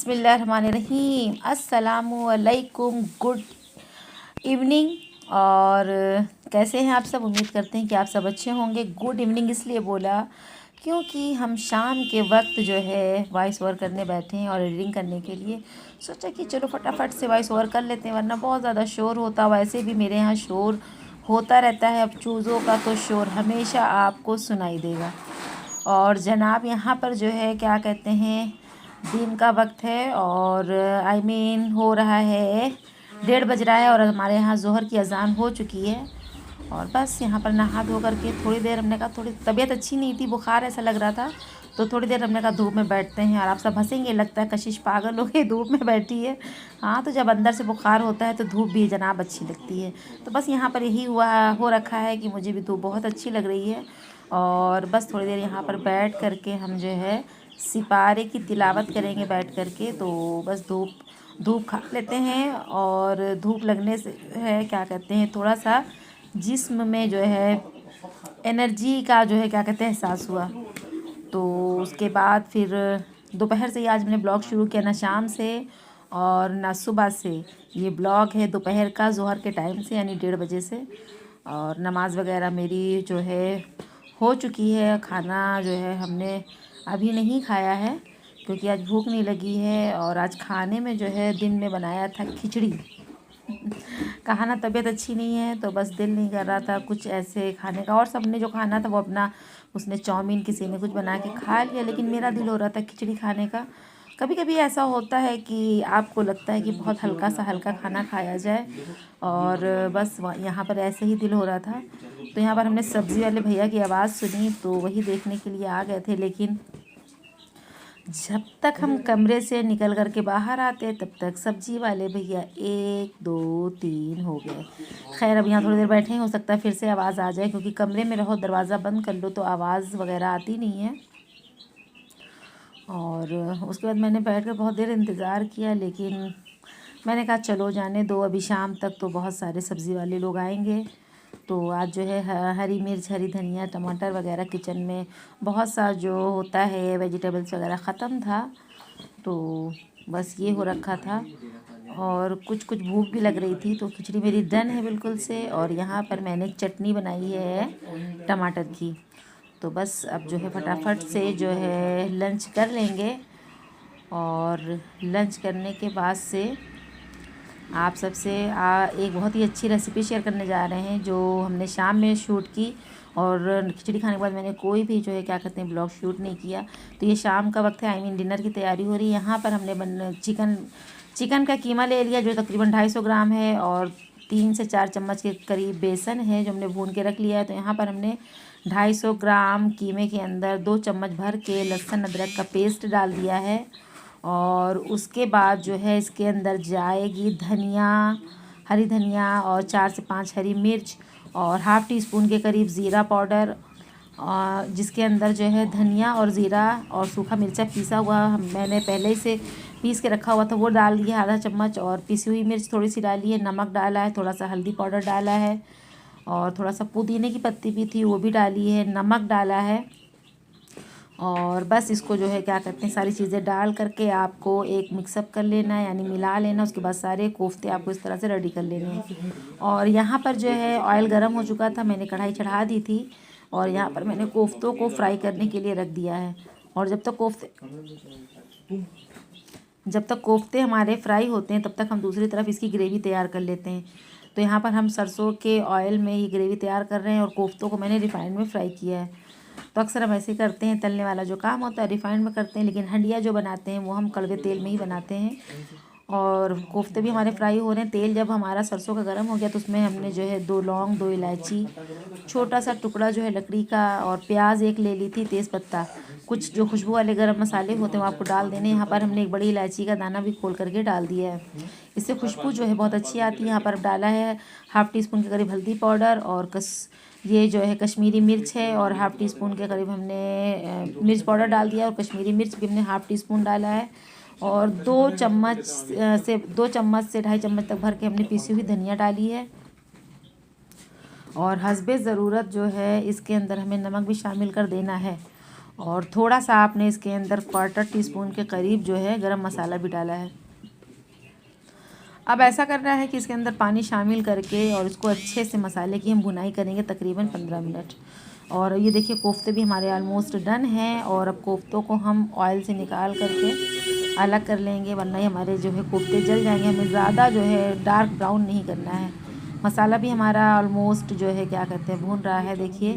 बिस्मिल्लाहिर्रहमानिर्रहीम। अस्सलामुअलैकुम, good evening. और कैसे हैं आप सब? उम्मीद करते हैं कि आप सब अच्छे होंगे। गुड इवनिंग इसलिए बोला क्योंकि हम शाम के वक्त जो है वॉइस ओवर करने बैठे हैं और एडिटिंग करने के लिए सोचा कि चलो फटाफट से वॉइस ओवर कर लेते हैं, वरना बहुत ज़्यादा शोर होता। वैसे भी मेरे यहाँ शोर होता रहता है, अब चूज़ों का तो शोर हमेशा आपको सुनाई देगा। और जनाब यहाँ पर जो है क्या कहते हैं, दिन का वक्त है और हो रहा है 1:30 बज रहा है और हमारे यहाँ ज़ोहर की अज़ान हो चुकी है। और बस यहाँ पर नहा धो करके थोड़ी देर हमने कहा, थोड़ी तबीयत अच्छी नहीं थी, बुखार ऐसा लग रहा था, तो थोड़ी देर हमने कहा धूप में बैठते हैं। और आप सब हंसेंगे, लगता है कशिश पागल हो गई, धूप में बैठी है। हाँ, तो जब अंदर से बुखार होता है तो धूप भी जनाब अच्छी लगती है। तो बस यहाँ पर यही हो रखा है कि मुझे भी धूप बहुत अच्छी लग रही है। और बस थोड़ी देर यहाँ पर बैठ करके हम जो है सिपारे की तिलावत करेंगे बैठ करके। तो बस धूप खा लेते हैं। और धूप लगने से है क्या कहते हैं, थोड़ा सा जिस्म में जो है एनर्जी का जो है क्या कहते हैं एहसास हुआ। तो उसके बाद फिर दोपहर से ही आज मैंने ब्लॉग शुरू किया, ना शाम से और ना सुबह से। ये ब्लॉग है दोपहर का, ज़ोहर के टाइम से, यानी 1:30 बजे से। और नमाज़ वगैरह मेरी जो है हो चुकी है। खाना जो है हमने अभी नहीं खाया है क्योंकि आज भूख नहीं लगी है। और आज खाने में जो है दिन में बनाया था खिचड़ी। कहा ना तबीयत अच्छी नहीं है तो बस दिल नहीं कर रहा था कुछ ऐसे खाने का। और सबने जो खाना था वो अपना, उसने चाउमीन किसी ने कुछ बना के खा लिया, लेकिन मेरा दिल हो रहा था खिचड़ी खाने का। कभी कभी ऐसा होता है कि आपको लगता है कि बहुत हल्का खाना खाया जाए, और बस यहाँ पर ऐसे ही दिल हो रहा था। तो यहाँ पर हमने सब्ज़ी वाले भैया की आवाज़ सुनी तो वही देखने के लिए आ गए थे। लेकिन जब तक हम कमरे से निकल कर के बाहर आते तब तक सब्जी वाले भैया 1 2 3 हो गए। खैर, अब यहाँ थोड़ी देर बैठे हैं, हो सकता है फिर से आवाज़ आ जाए, क्योंकि कमरे में रहो दरवाज़ा बंद कर लो तो आवाज़ वगैरह आती नहीं है। और उसके बाद मैंने बैठ कर बहुत देर इंतज़ार किया, लेकिन मैंने कहा चलो जाने दो, अभी शाम तक तो बहुत सारे सब्ज़ी वाले लोग आएंगे। तो आज जो है हरी मिर्च, हरी धनिया, टमाटर वगैरह किचन में बहुत सा जो होता है वेजिटेबल्स वगैरह ख़त्म था, तो बस ये हो रखा था। और कुछ भूख भी लग रही थी, तो खिचड़ी मेरी डन है बिल्कुल से। और यहाँ पर मैंने चटनी बनाई है टमाटर की। तो बस अब जो है फटाफट से जो है लंच कर लेंगे। और लंच करने के बाद से आप सबसे एक बहुत ही अच्छी रेसिपी शेयर करने जा रहे हैं जो हमने शाम में शूट की। और खिचड़ी खाने के बाद मैंने कोई भी जो है क्या कहते हैं ब्लॉग शूट नहीं किया। तो ये शाम का वक्त है, डिनर की तैयारी हो रही है। यहाँ पर हमने चिकन का कीमा ले लिया जो तकरीबन 250 ग्राम है, और 3 से 4 चम्मच के करीब बेसन है जो हमने भून के रख लिया है। तो यहाँ पर हमने 250 ग्राम कीमे के अंदर 2 चम्मच भर के लहसुन अदरक का पेस्ट डाल दिया है। और उसके बाद जो है इसके अंदर जाएगी धनिया, हरी धनिया, और 4 से 5 हरी मिर्च, और ½ टी स्पून के करीब ज़ीरा पाउडर, जिसके अंदर जो है धनिया और ज़ीरा और सूखा मिर्चा पीसा हुआ मैंने पहले से पीस के रखा हुआ था वो डाल दिया आधा चम्मच। और पिसी हुई मिर्च थोड़ी सी डाली है, नमक डाला है, थोड़ा सा हल्दी पाउडर डाला है, और थोड़ा सा पुदीने की पत्ती भी थी वो भी डाली है, नमक डाला है। और बस इसको जो है क्या कहते हैं सारी चीज़ें डाल करके आपको एक मिक्सअप कर लेना है, यानी मिला लेना। उसके बाद सारे कोफ्ते आपको इस तरह से रेडी कर लेने हैं। और यहाँ पर जो है ऑयल गर्म हो चुका था, मैंने कढ़ाई चढ़ा दी थी, और यहाँ पर मैंने कोफ्तों को फ्राई करने के लिए रख दिया है। और जब तक कोफ्ते हमारे फ्राई होते हैं तब तक हम दूसरी तरफ इसकी ग्रेवी तैयार कर लेते हैं। तो यहाँ पर हम सरसों के ऑयल में ये ग्रेवी तैयार कर रहे हैं, और कोफ्तों को मैंने रिफाइंड में फ्राई किया है। तो अक्सर हम ऐसे करते हैं, तलने वाला जो काम होता है रिफाइंड में करते हैं, लेकिन हंडिया जो बनाते हैं वो हम कड़वे तेल में ही बनाते हैं। और कोफ्ते भी हमारे फ्राई हो रहे हैं। तेल जब हमारा सरसों का गर्म हो गया तो उसमें हमने जो है 2 लौंग, 2 इलायची, छोटा सा टुकड़ा जो है लकड़ी का, और प्याज एक ले ली थी, तेज़पत्ता, कुछ जो खुशबू वाले गरम मसाले होते हैं वो आपको डाल देने। यहाँ पर हमने एक बड़ी इलायची का दाना भी खोल करके डाल दिया है, इससे खुशबू जो है बहुत अच्छी आती है। यहाँ पर डाला है ½ टी स्पून के करीब हल्दी पाउडर, और ये जो है कश्मीरी मिर्च है, और ½ टी स्पून के करीब हमने मिर्च पाउडर डाल दिया, और कश्मीरी मिर्च भी हमने ½ टी स्पून डाला है। और 2 चम्मच से 2.5 चम्मच तक भर के हमने पीसी हुई धनिया डाली है। और हस्बे ज़रूरत जो है इसके अंदर हमें नमक भी शामिल कर देना है। और थोड़ा सा आपने इसके अंदर 1/4 टीस्पून के करीब जो है गरम मसाला भी डाला है। अब ऐसा करना है कि इसके अंदर पानी शामिल करके और इसको अच्छे से मसाले की हम भुनाई करेंगे तकरीबन 15 मिनट। और ये देखिए कोफ्ते भी हमारे ऑलमोस्ट डन हैं और अब कोफ्तों को हम ऑयल से निकाल करके अलग कर लेंगे, वरना ही हमारे जो है कोफ्ते जल जाएंगे। हमें ज़्यादा जो है डार्क ब्राउन नहीं करना है। मसाला भी हमारा ऑलमोस्ट जो है क्या कहते हैं भून रहा है। देखिए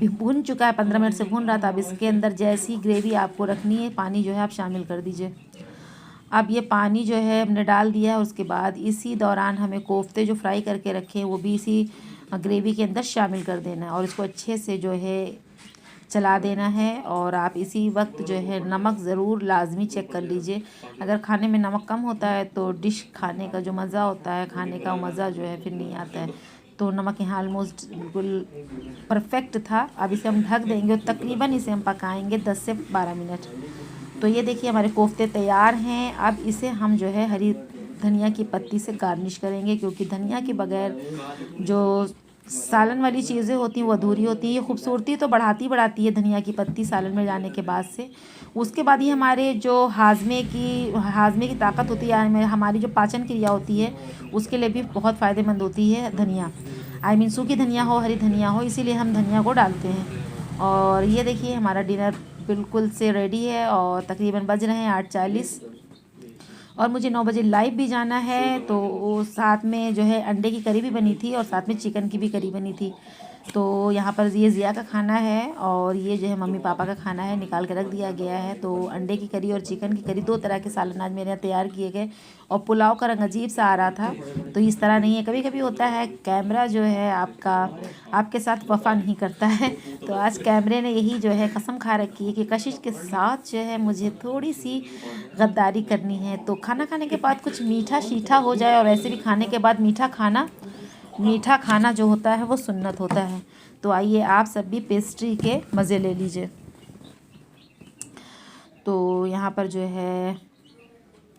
भून चुका है, 15 मिनट से भून रहा था। अब इसके अंदर जैसी ग्रेवी आपको रखनी है पानी जो है आप शामिल कर दीजिए। अब ये पानी जो है हमने डाल दिया है। उसके बाद इसी दौरान हमें कोफ्ते जो फ्राई करके रखे हैं वो भी इसी ग्रेवी के अंदर शामिल कर देना है और इसको अच्छे से जो है चला देना है। और आप इसी वक्त जो है नमक ज़रूर लाजमी चेक कर लीजिए। अगर खाने में नमक कम होता है तो डिश खाने का जो मज़ा होता है, खाने का मज़ा जो है फिर नहीं आता है। तो नमक यहाँ ऑलमोस्ट बिल्कुल परफेक्ट था। अब इसे हम ढक देंगे और तकरीबन इसे हम पकाएंगे 10 से 12 मिनट। तो ये देखिए हमारे कोफ्ते तैयार हैं। अब इसे हम जो है हरी धनिया की पत्ती से गार्निश करेंगे, क्योंकि धनिया के बगैर जो सालन वाली चीज़ें होती हैं वो अधूरी होती है। ये खूबसूरती तो बढ़ाती है धनिया की पत्ती सालन में जाने के बाद से। उसके बाद ये हमारे जो हाजमे की ताकत होती है, हमारी जो पाचन क्रिया होती है उसके लिए भी बहुत फ़ायदेमंद होती है धनिया। सूखी धनिया हो, हरी धनिया हो, इसीलिए हम धनिया को डालते हैं। और ये देखिए हमारा डिनर बिल्कुल से रेडी है और तकरीबन बज रहे हैं 8:40 और मुझे 9 बजे लाइव भी जाना है। तो साथ में जो है अंडे की करी भी बनी थी और साथ में चिकन की भी करी बनी थी। तो यहाँ पर ये ज़िया का खाना है और ये जो है मम्मी पापा का खाना है, निकाल के रख दिया गया है। तो अंडे की करी और चिकन की करी, 2 तरह के सालन आज मेरे यहाँ तैयार किए गए। और पुलाव का रंग अजीब सा आ रहा था, तो इस तरह नहीं है। कभी कभी होता है कैमरा जो है आपके साथ वफा नहीं करता है। तो आज कैमरे ने यही जो है कसम खा रखी है कि कशिश के साथ जो है मुझे थोड़ी सी गद्दारी करनी है। तो खाना खाने के बाद कुछ मीठा शीठा हो जाए, और वैसे भी खाने के बाद मीठा खाना जो होता है वो सुन्नत होता है। तो आइए आप सब भी पेस्ट्री के मज़े ले लीजिए। तो यहाँ पर जो है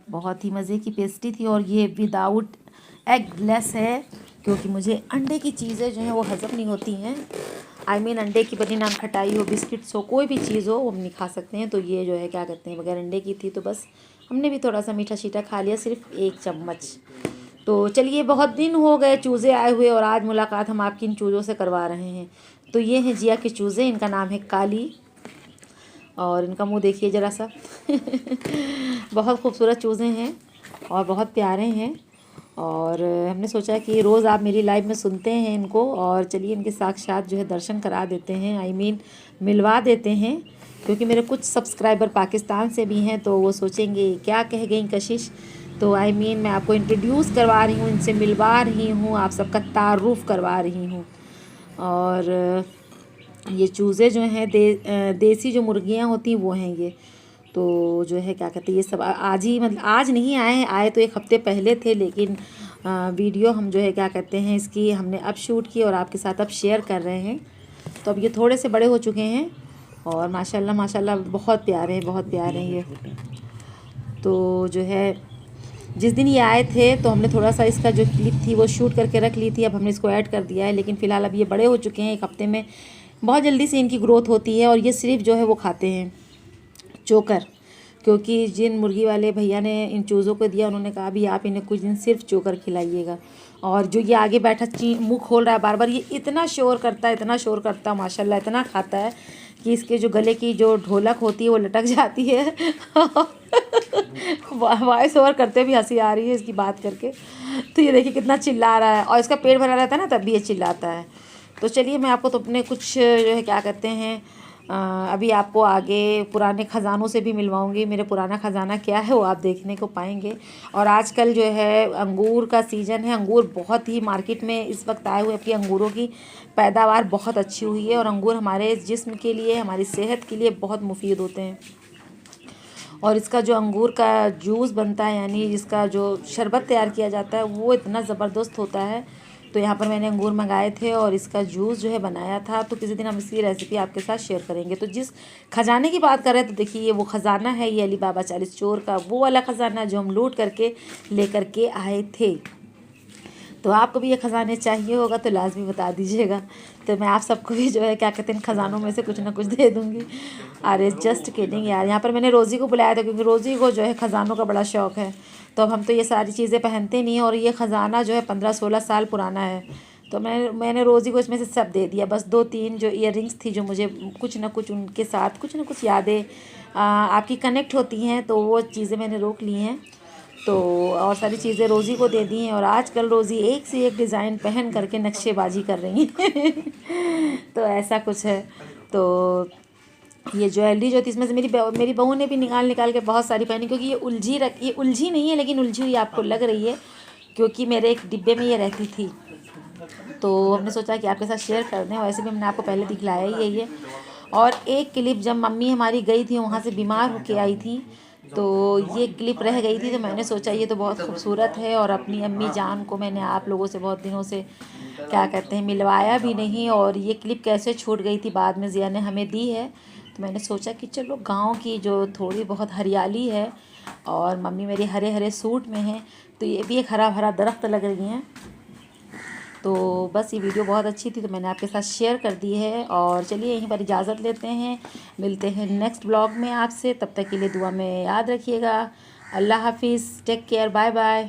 बहुत ही मज़े की पेस्ट्री थी और ये विदाउट एगलेस है, क्योंकि मुझे अंडे की चीज़ें जो हैं वो हज़म नहीं होती हैं। अंडे की बनी नान खटाई हो, बिस्किट्स हो, कोई भी चीज़ हो वो हम नहीं खा सकते हैं। तो ये जो है क्या कहते हैं बगैर अंडे की थी, तो बस हमने भी थोड़ा सा मीठा शीठा खा लिया, सिर्फ 1 चम्मच। तो चलिए, बहुत दिन हो गए चूज़े आए हुए और आज मुलाकात हम आपकी इन चूज़ों से करवा रहे हैं। तो ये हैं जिया के चूज़े, इनका नाम है काली और इनका मुंह देखिए ज़रा सा बहुत खूबसूरत चूज़े हैं और बहुत प्यारे हैं। और हमने सोचा कि रोज़ आप मेरी लाइव में सुनते हैं इनको, और चलिए इनके साक्षात जो है दर्शन करा देते हैं, मिलवा देते हैं। क्योंकि मेरे कुछ सब्सक्राइबर पाकिस्तान से भी हैं, तो वो सोचेंगे क्या कह गई कशिश। तो मैं आपको इंट्रोड्यूस करवा रही हूँ, इनसे मिलवा रही हूँ, आप सबका तारुफ़ करवा रही हूँ। और ये चूज़े जो हैं देसी जो मुर्गियाँ होती हैं वो हैं ये। तो जो है क्या कहते हैं, ये सब आज ही, मतलब आज नहीं आए हैं, आए तो 1 हफ़्ते पहले थे, लेकिन वीडियो हम जो है क्या कहते हैं इसकी हमने अब शूट की और आपके साथ अब शेयर कर रहे हैं। तो अब ये थोड़े से बड़े हो चुके हैं और माशाल्लाह बहुत प्यारे हैं ये। तो जो है जिस दिन ये आए थे तो हमने थोड़ा सा इसका जो क्लिप थी वो शूट करके रख ली थी, अब हमने इसको ऐड कर दिया है। लेकिन फ़िलहाल अब ये बड़े हो चुके हैं, 1 हफ़्ते में बहुत जल्दी से इनकी ग्रोथ होती है। और ये सिर्फ जो है वो खाते हैं चोकर, क्योंकि जिन मुर्गी वाले भैया ने इन चूज़ों को दिया उन्होंने कहा भी आप इन्हें कुछ दिन सिर्फ चोकर खिलाइएगा। और जो ये आगे बैठा मुँह खोल रहा है बार बार, ये इतना शोर करता है माशाल्लाह, इतना खाता है कि इसके जो गले की जो ढोलक होती है वो लटक जाती है वॉइस ओवर करते भी हंसी आ रही है इसकी बात करके। तो ये देखिए कितना चिल्ला रहा है, और इसका पेट भरा रहता है ना तब भी ये चिल्लाता है। तो चलिए मैं आपको तो अपने कुछ जो है क्या कहते हैं अभी आपको आगे पुराने ख़जानों से भी मिलवाऊंगी। मेरे पुराना ख़जाना क्या है वो आप देखने को पाएंगे। और आजकल जो है अंगूर का सीज़न है, अंगूर बहुत ही मार्केट में इस वक्त आए हुए हैं, अंगूरों की पैदावार बहुत अच्छी हुई है। और अंगूर हमारे जिस्म के लिए, हमारी सेहत के लिए बहुत मुफीद होते हैं। और इसका जो अंगूर का जूस बनता है, यानी इसका जो शरबत तैयार किया जाता है, वो इतना ज़बरदस्त होता है। तो यहाँ पर मैंने अंगूर मंगाए थे और इसका जूस जो है बनाया था। तो किसी दिन हम इसकी रेसिपी आपके साथ शेयर करेंगे। तो जिस खजाने की बात कर रहे हैं, तो देखिए ये वो ख़जाना है, ये अली बाबा 40 चोर का वो वाला ख़जाना जो हम लूट करके लेकर के आए थे। तो आपको भी ये ख़जाने चाहिए होगा तो लाजमी बता दीजिएगा, तो मैं आप सबको भी जो है क्या कहते हैं ख़जानों में से कुछ ना कुछ दे दूँगी। अरे जस्ट किडिंग यार, यहाँ पर मैंने रोज़ी को बुलाया था क्योंकि रोज़ी को जो है ख़जानों का बड़ा शौक़ है। तो अब हम तो ये सारी चीज़ें पहनते नहीं हैं और ये ख़जाना जो है 15-16 साल पुराना है। तो मैंने रोज़ी को इसमें से सब दे दिया, बस 2-3 जो ईयररिंग्स थी जो मुझे कुछ ना कुछ उनके साथ कुछ ना कुछ यादें आपकी कनेक्ट होती हैं, तो वो चीज़ें मैंने रोक ली हैं। तो और सारी चीज़ें रोज़ी को दे दी हैं और आजकल रोज़ी एक से एक डिज़ाइन पहन करके नक्शेबाजी कर रही हैं तो ऐसा कुछ है। तो ये ज्वेलरी जो थी इसमें से मेरी बहू ने भी निकाल के बहुत सारी पहनी, क्योंकि ये उलझी नहीं है लेकिन उलझी हुई आपको लग रही है, क्योंकि मेरे एक डिब्बे में ये रहती थी। तो हमने सोचा कि आपके साथ शेयर कर दें, वैसे भी हमने आपको पहले दिखलाया ही है ये। और एक क्लिप जब मम्मी हमारी गई थी वहाँ से बीमार होके आई थी, तो ये क्लिप रह गई थी, तो मैंने सोचा ये तो बहुत खूबसूरत है और अपनी अम्मी जान को मैंने आप लोगों से बहुत दिनों से क्या कहते हैं मिलवाया भी नहीं, और ये क्लिप कैसे छूट गई थी, बाद में ज़िया ने हमें दी है। तो मैंने सोचा कि चलो गांव की जो थोड़ी बहुत हरियाली है, और मम्मी मेरी हरे हरे सूट में है, तो ये भी एक हरा भरा दरख्त लग रही हैं। तो बस ये वीडियो बहुत अच्छी थी तो मैंने आपके साथ शेयर कर दी है। और चलिए यहीं पर इजाज़त लेते हैं, मिलते हैं नेक्स्ट ब्लॉग में आपसे, तब तक के लिए दुआ में याद रखिएगा। अल्लाह हाफिज़, टेक केयर, बाय बाय।